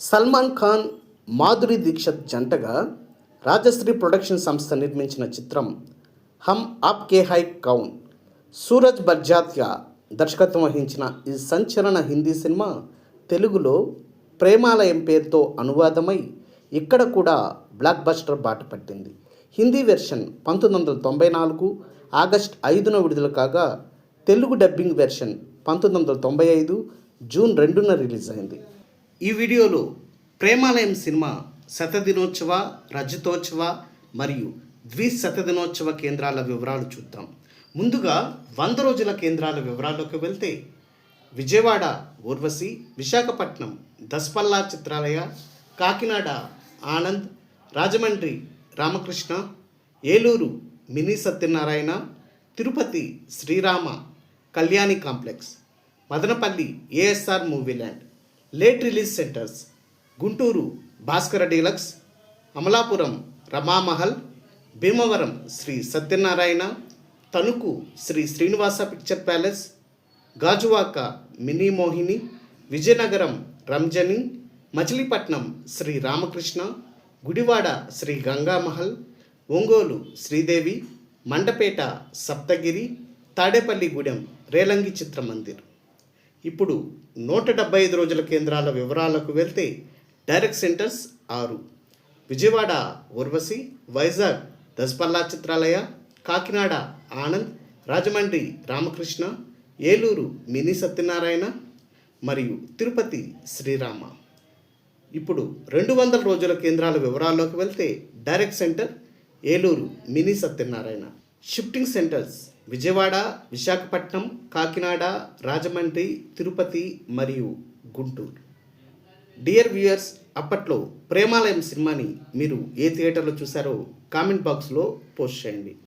సల్మాన్ ఖాన్, మాధురి దీక్షిత్ జంటగా రాజశ్రీ ప్రొడక్షన్ సంస్థ నిర్మించిన చిత్రం హమ్ ఆప్కే హై కౌన్. సూరజ్ బర్జాత్యా దర్శకత్వం వహించిన ఈ సంచలన హిందీ సినిమా తెలుగులో ప్రేమాలయం పేరుతో అనువాదమై ఇక్కడ కూడా బ్లాక్ బస్టర్ బాట పట్టింది. హిందీ వెర్షన్ 1994 ఆగస్ట్ 5న విడుదల కాగా తెలుగు డబ్బింగ్ వెర్షన్ 1995 జూన్ 2న రిలీజ్ అయింది. ఈ వీడియోలో ప్రేమాలయం సినిమా శతదినోత్సవ, రజతోత్సవ మరియు ద్విశతదినోత్సవ కేంద్రాల వివరాలు చూద్దాం. ముందుగా 100 రోజుల కేంద్రాల వివరాల్లోకి వెళ్తే Vijayawada Urvashi, Visakhapatnam Daspalla Chitralaya, Kakinada Anand, Rajahmundry Ramakrishna, Eluru mini Satyanarayana, Tirupati Srirama Kalyani complex, Madanapalle ASR movie land. Late release centers Guntur Bhaskara deluxe, Amalapuram Ramamahal, Bhimavaram Sri Satyanarayana, Tanuku Sri Srinivasa picture palace, Gajuwaka mini Mohini, Vizianagaram Ranjani, Machilipatnam Sri Ramakrishna, Gudivada Sri Gangamahal, Ongole Sridevi, Mandapeta Saptagiri, Tadepalligudem Relangi Chitramandir. ఇప్పుడు 175 రోజుల కేంద్రాల వివరాలకు వెళ్తే direct centers 6: Vijayawada Urvashi, Vizag Daspalla Chitralaya, Kakinada Anand, Rajahmundry Ramakrishna, Eluru mini Satyanarayana మరియు తిరుపతి శ్రీరామ. ఇప్పుడు 200 రోజుల కేంద్రాల వివరాల్లోకి వెళ్తే direct centre Eluru mini Satyanarayana. Shifting centres Vijayawada, Visakhapatnam, Kakinada, Rajahmundry, Tirupati మరియు గుంటూరు. డియర్ వ్యూయర్స్, అప్పట్లో ప్రేమాలయం సినిమాని మీరు ఏ థియేటర్లో చూసారో కామెంట్ బాక్స్లో పోస్ట్ చేయండి.